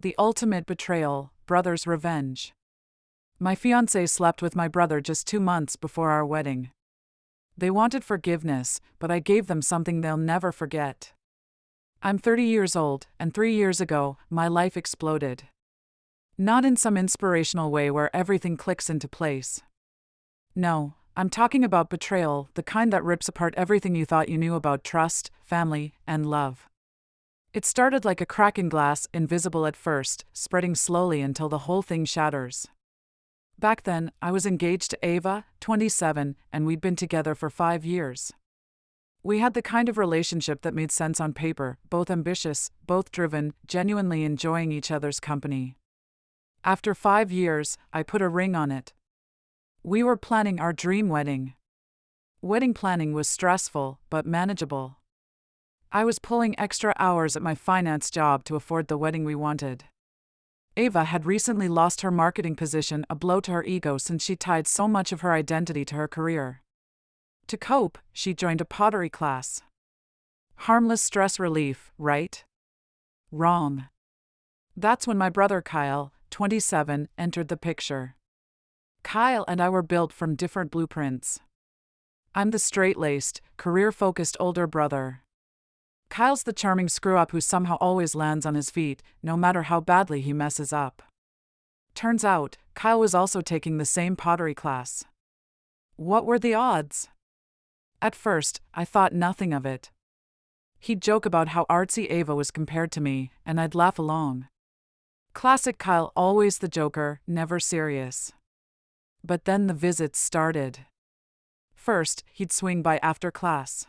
The ultimate betrayal, brother's revenge. My fiancé slept with my brother just 2 months before our wedding. They wanted forgiveness, but I gave them something they'll never forget. I'm 30 years old, and 3 years ago, my life exploded. Not in some inspirational way where everything clicks into place. No, I'm talking about betrayal, the kind that rips apart everything you thought you knew about trust, family, and love. It started like a crack in glass, invisible at first, spreading slowly until the whole thing shatters. Back then, I was engaged to Ava, 27, and we'd been together for 5 years. We had the kind of relationship that made sense on paper, both ambitious, both driven, genuinely enjoying each other's company. After 5 years, I put a ring on it. We were planning our dream wedding. Wedding planning was stressful, but manageable. I was pulling extra hours at my finance job to afford the wedding we wanted. Ava had recently lost her marketing position, a blow to her ego since she tied so much of her identity to her career. To cope, she joined a pottery class. Harmless stress relief, right? Wrong. That's when my brother Kyle, 27, entered the picture. Kyle and I were built from different blueprints. I'm the straight-laced, career-focused older brother. Kyle's the charming screw-up who somehow always lands on his feet, no matter how badly he messes up. Turns out, Kyle was also taking the same pottery class. What were the odds? At first, I thought nothing of it. He'd joke about how artsy Ava was compared to me, and I'd laugh along. Classic Kyle, always the joker, never serious. But then the visits started. First, he'd swing by after class.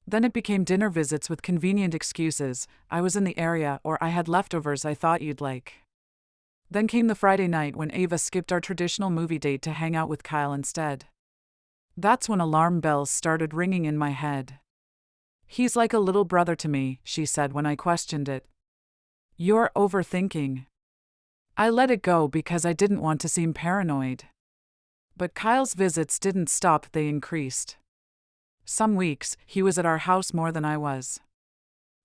Then it became dinner visits with convenient excuses. I was in the area, or I had leftovers I thought you'd like. Then came the Friday night when Ava skipped our traditional movie date to hang out with Kyle instead. That's when alarm bells started ringing in my head. He's like a little brother to me, she said when I questioned it. You're overthinking. I let it go because I didn't want to seem paranoid. But Kyle's visits didn't stop, they increased. Some weeks, he was at our house more than I was.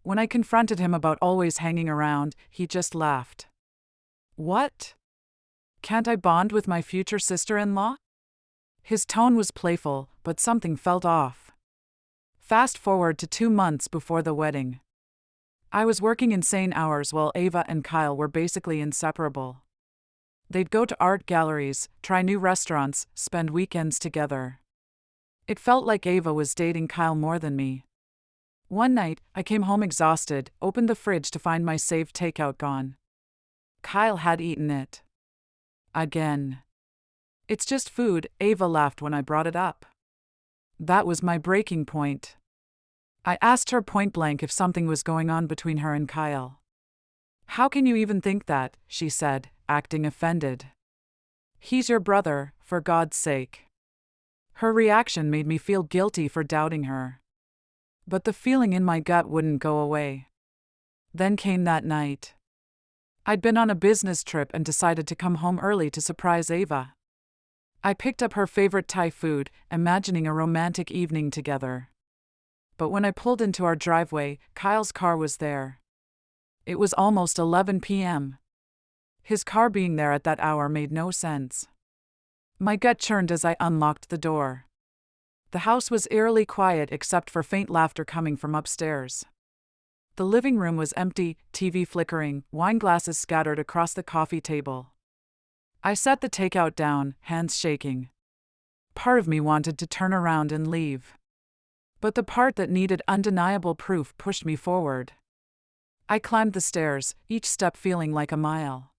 When I confronted him about always hanging around, he just laughed. What? Can't I bond with my future sister-in-law? His tone was playful, but something felt off. Fast forward to 2 months before the wedding. I was working insane hours while Ava and Kyle were basically inseparable. They'd go to art galleries, try new restaurants, spend weekends together. It felt like Ava was dating Kyle more than me. One night, I came home exhausted, opened the fridge to find my saved takeout gone. Kyle had eaten it. Again. It's just food, Ava laughed when I brought it up. That was my breaking point. I asked her point blank if something was going on between her and Kyle. How can you even think that, she said, acting offended. He's your brother, for God's sake. Her reaction made me feel guilty for doubting her. But the feeling in my gut wouldn't go away. Then came that night. I'd been on a business trip and decided to come home early to surprise Ava. I picked up her favorite Thai food, imagining a romantic evening together. But when I pulled into our driveway, Kyle's car was there. It was almost 11 p.m. His car being there at that hour made no sense. My gut churned as I unlocked the door. The house was eerily quiet except for faint laughter coming from upstairs. The living room was empty, TV flickering, wine glasses scattered across the coffee table. I set the takeout down, hands shaking. Part of me wanted to turn around and leave. But the part that needed undeniable proof pushed me forward. I climbed the stairs, each step feeling like a mile.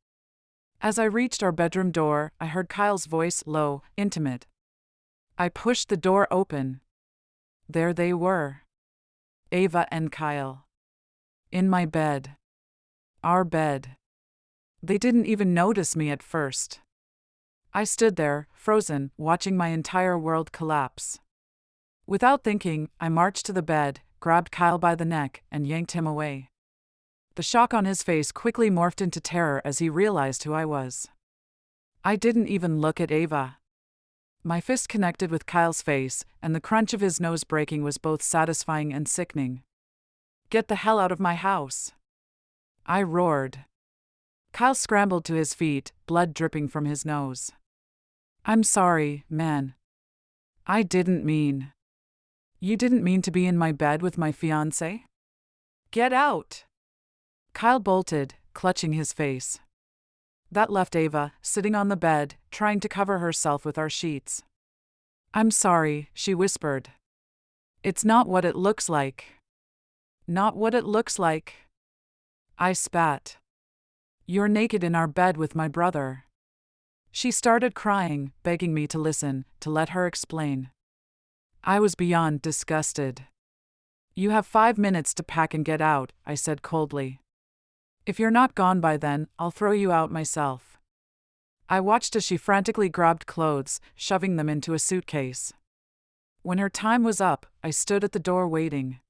As I reached our bedroom door, I heard Kyle's voice, low, intimate. I pushed the door open. There they were. Ava and Kyle. In my bed. Our bed. They didn't even notice me at first. I stood there, frozen, watching my entire world collapse. Without thinking, I marched to the bed, grabbed Kyle by the neck, and yanked him away. The shock on his face quickly morphed into terror as he realized who I was. I didn't even look at Ava. My fist connected with Kyle's face, and the crunch of his nose breaking was both satisfying and sickening. Get the hell out of my house! I roared. Kyle scrambled to his feet, blood dripping from his nose. I'm sorry, man. I didn't mean. You didn't mean to be in my bed with my fiancé? Get out! Kyle bolted, clutching his face. That left Ava, sitting on the bed, trying to cover herself with our sheets. I'm sorry, she whispered. It's not what it looks like. Not what it looks like. I spat. You're naked in our bed with my brother. She started crying, begging me to listen, to let her explain. I was beyond disgusted. You have 5 minutes to pack and get out, I said coldly. If you're not gone by then, I'll throw you out myself. I watched as she frantically grabbed clothes, shoving them into a suitcase. When her time was up, I stood at the door waiting.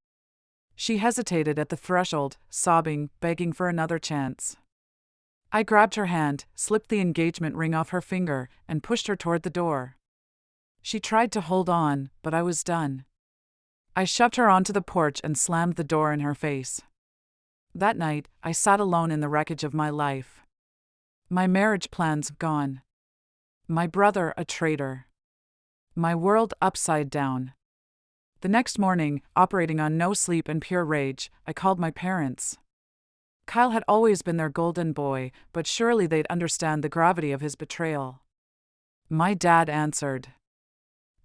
She hesitated at the threshold, sobbing, begging for another chance. I grabbed her hand, slipped the engagement ring off her finger, and pushed her toward the door. She tried to hold on, but I was done. I shoved her onto the porch and slammed the door in her face. That night, I sat alone in the wreckage of my life. My marriage plans gone. My brother a traitor. My world upside down. The next morning, operating on no sleep and pure rage, I called my parents. Kyle had always been their golden boy, but surely they'd understand the gravity of his betrayal. My dad answered.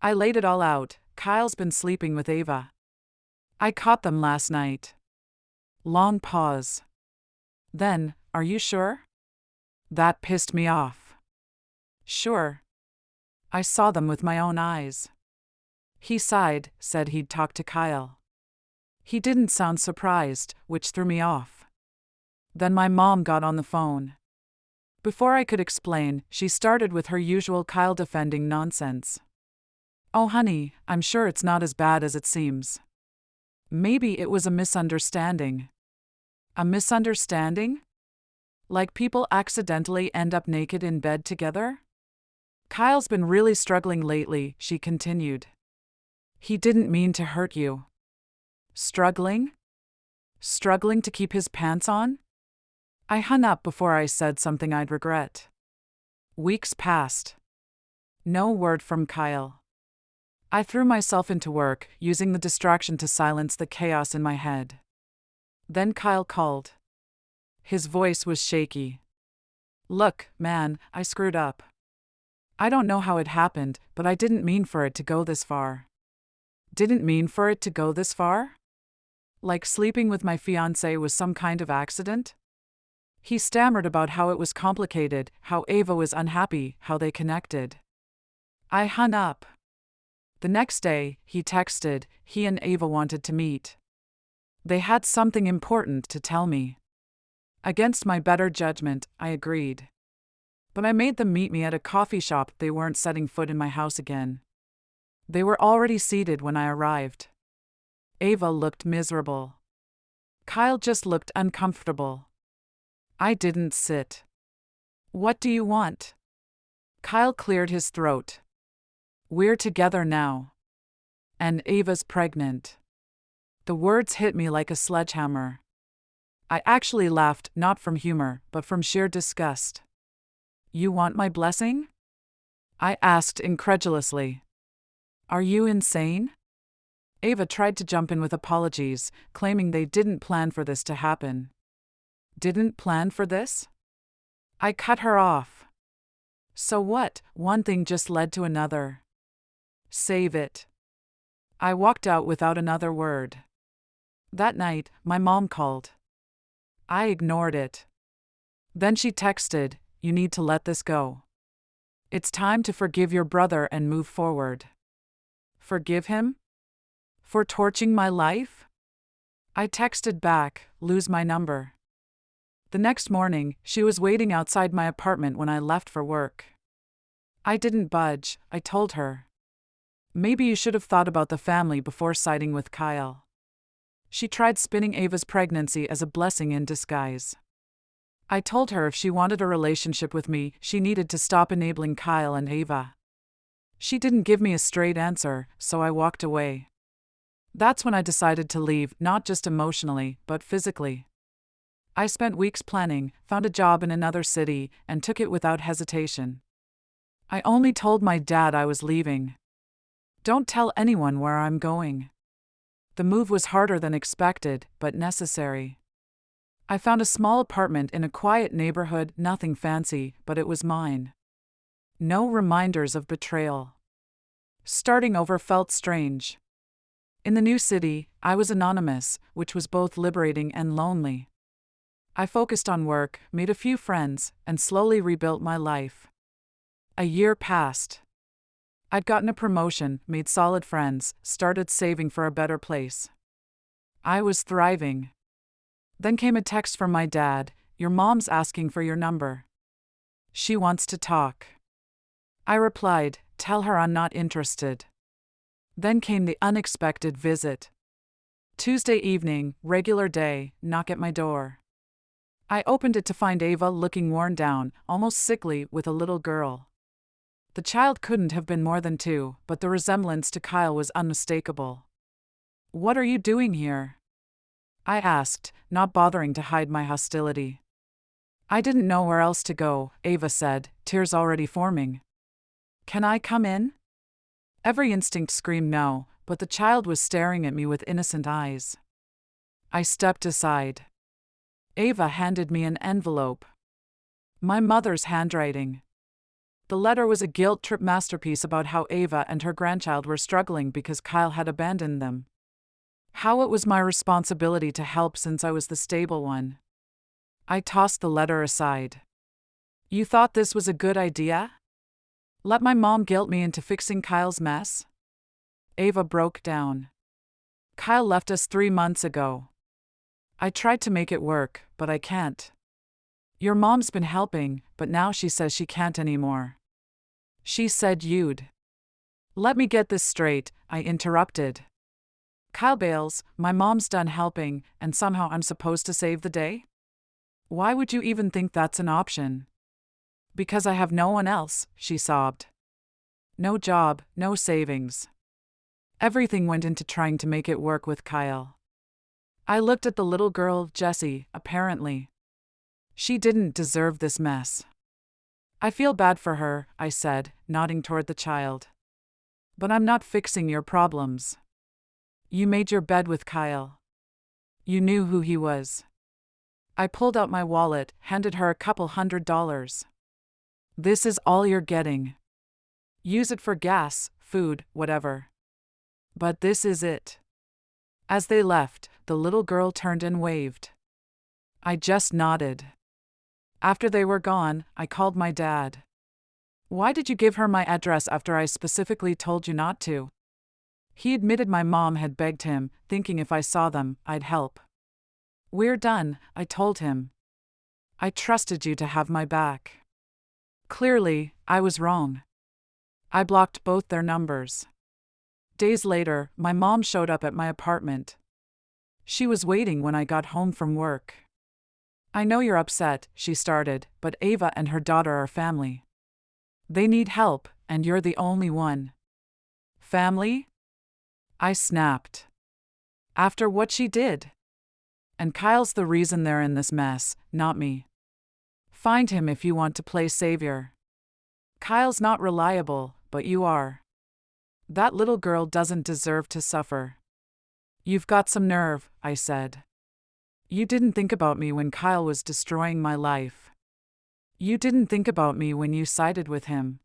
I laid it all out. Kyle's been sleeping with Ava. I caught them last night. Long pause. Then, are you sure? That pissed me off. Sure. I saw them with my own eyes. He sighed, said he'd talk to Kyle. He didn't sound surprised, which threw me off. Then my mom got on the phone. Before I could explain, she started with her usual Kyle defending nonsense. Oh honey, I'm sure it's not as bad as it seems. Maybe it was a misunderstanding. A misunderstanding? Like people accidentally end up naked in bed together? Kyle's been really struggling lately, she continued. He didn't mean to hurt you. Struggling? Struggling to keep his pants on? I hung up before I said something I'd regret. Weeks passed. No word from Kyle. I threw myself into work, using the distraction to silence the chaos in my head. Then Kyle called. His voice was shaky. Look, man, I screwed up. I don't know how it happened, but I didn't mean for it to go this far. Didn't mean for it to go this far? Like sleeping with my fiancé was some kind of accident? He stammered about how it was complicated, how Ava was unhappy, how they connected. I hung up. The next day, he texted, he and Ava wanted to meet. They had something important to tell me. Against my better judgment, I agreed. But I made them meet me at a coffee shop. They weren't setting foot in my house again. They were already seated when I arrived. Ava looked miserable. Kyle just looked uncomfortable. I didn't sit. What do you want? Kyle cleared his throat. We're together now. And Ava's pregnant. The words hit me like a sledgehammer. I actually laughed, not from humor, but from sheer disgust. You want my blessing? I asked incredulously. Are you insane? Ava tried to jump in with apologies, claiming they didn't plan for this to happen. Didn't plan for this? I cut her off. So what? One thing just led to another. Save it. I walked out without another word. That night, my mom called. I ignored it. Then she texted, you need to let this go. It's time to forgive your brother and move forward. Forgive him? For torching my life? I texted back, lose my number. The next morning, she was waiting outside my apartment when I left for work. I didn't budge, I told her. Maybe you should have thought about the family before siding with Kyle. She tried spinning Ava's pregnancy as a blessing in disguise. I told her if she wanted a relationship with me, she needed to stop enabling Kyle and Ava. She didn't give me a straight answer, so I walked away. That's when I decided to leave, not just emotionally, but physically. I spent weeks planning, found a job in another city, and took it without hesitation. I only told my dad I was leaving. Don't tell anyone where I'm going. The move was harder than expected, but necessary. I found a small apartment in a quiet neighborhood, nothing fancy, but it was mine. No reminders of betrayal. Starting over felt strange. In the new city, I was anonymous, which was both liberating and lonely. I focused on work, made a few friends, and slowly rebuilt my life. A year passed. I'd gotten a promotion, made solid friends, started saving for a better place. I was thriving. Then came a text from my dad, "Your mom's asking for your number. She wants to talk." I replied, "Tell her I'm not interested." Then came the unexpected visit. Tuesday evening, regular day, knock at my door. I opened it to find Ava looking worn down, almost sickly, with a little girl. The child couldn't have been more than 2, but the resemblance to Kyle was unmistakable. "What are you doing here?" I asked, not bothering to hide my hostility. "I didn't know where else to go," Ava said, tears already forming. "Can I come in?" Every instinct screamed no, but the child was staring at me with innocent eyes. I stepped aside. Ava handed me an envelope. My mother's handwriting. The letter was a guilt-trip masterpiece about how Ava and her grandchild were struggling because Kyle had abandoned them. How it was my responsibility to help since I was the stable one. I tossed the letter aside. "You thought this was a good idea? Let my mom guilt me into fixing Kyle's mess?" Ava broke down. "Kyle left us 3 months ago. I tried to make it work, but I can't. Your mom's been helping, but now she says she can't anymore. She said you'd." "Let me get this straight," I interrupted. "Kyle bails, my mom's done helping, and somehow I'm supposed to save the day? Why would you even think that's an option?" "Because I have no one else," she sobbed. "No job, no savings. Everything went into trying to make it work with Kyle." I looked at the little girl, Jessie, apparently. She didn't deserve this mess. "I feel bad for her," I said, nodding toward the child. "But I'm not fixing your problems. You made your bed with Kyle. You knew who he was." I pulled out my wallet, handed her a couple $100. "This is all you're getting. Use it for gas, food, whatever. But this is it." As they left, the little girl turned and waved. I just nodded. After they were gone, I called my dad. "Why did you give her my address after I specifically told you not to?" He admitted my mom had begged him, thinking if I saw them, I'd help. "We're done," I told him. "I trusted you to have my back." Clearly, I was wrong. I blocked both their numbers. Days later, my mom showed up at my apartment. She was waiting when I got home from work. "I know you're upset," she started, "but Ava and her daughter are family. They need help, and you're the only one." "Family?" I snapped. "After what she did. And Kyle's the reason they're in this mess, not me. Find him if you want to play savior. Kyle's not reliable, but you are. That little girl doesn't deserve to suffer." "You've got some nerve," I said. "You didn't think about me when Kyle was destroying my life. You didn't think about me when you sided with him.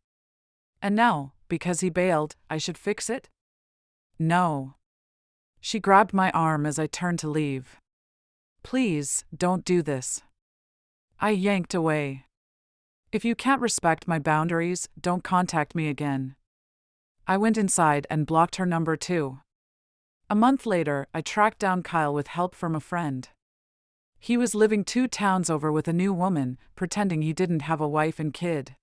And now, because he bailed, I should fix it? No." She grabbed my arm as I turned to leave. "Please, don't do this." I yanked away. "If you can't respect my boundaries, don't contact me again." I went inside and blocked her number too. A month later, I tracked down Kyle with help from a friend. He was living 2 towns over with a new woman, pretending he didn't have a wife and kid.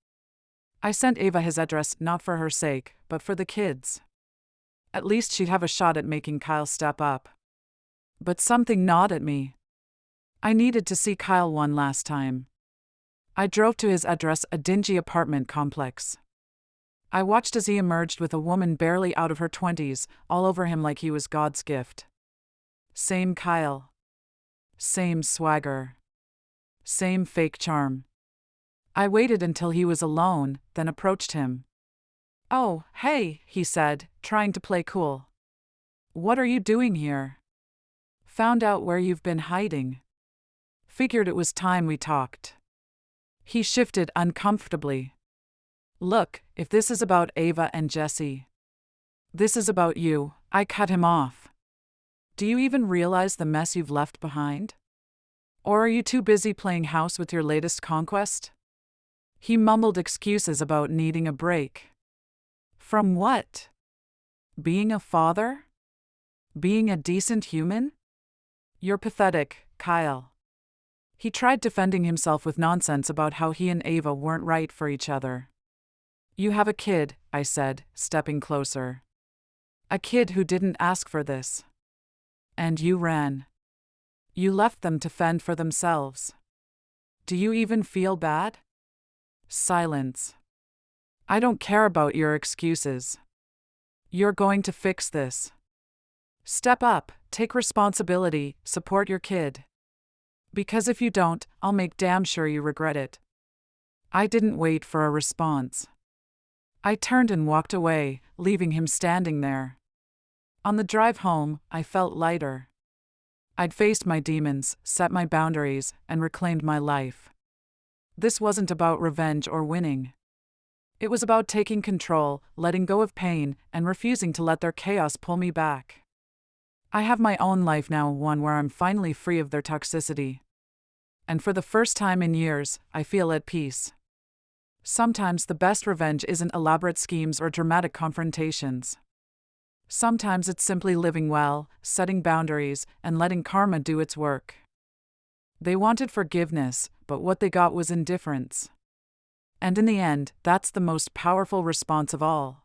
I sent Ava his address not for her sake, but for the kids. At least she'd have a shot at making Kyle step up. But something gnawed at me. I needed to see Kyle one last time. I drove to his address, a dingy apartment complex. I watched as he emerged with a woman barely out of her 20s, all over him like he was God's gift. Same Kyle. Same swagger. Same fake charm. I waited until he was alone, then approached him. "Oh, hey," he said, trying to play cool. "What are you doing here?" "Found out where you've been hiding. Figured it was time we talked." He shifted uncomfortably. "Look, if this is about Ava and Jesse, this is about you," I cut him off. "Do you even realize the mess you've left behind? Or are you too busy playing house with your latest conquest?" He mumbled excuses about needing a break. From what? Being a father? Being a decent human? "You're pathetic, Kyle." He tried defending himself with nonsense about how he and Ava weren't right for each other. "You have a kid," I said, stepping closer. "A kid who didn't ask for this. And you ran. You left them to fend for themselves. Do you even feel bad?" Silence. "I don't care about your excuses. You're going to fix this. Step up, take responsibility, support your kid. Because if you don't, I'll make damn sure you regret it." I didn't wait for a response. I turned and walked away, leaving him standing there. On the drive home, I felt lighter. I'd faced my demons, set my boundaries, and reclaimed my life. This wasn't about revenge or winning. It was about taking control, letting go of pain, and refusing to let their chaos pull me back. I have my own life now, one where I'm finally free of their toxicity. And for the first time in years, I feel at peace. Sometimes the best revenge isn't elaborate schemes or dramatic confrontations. Sometimes it's simply living well, setting boundaries, and letting karma do its work. They wanted forgiveness, but what they got was indifference. And in the end, that's the most powerful response of all.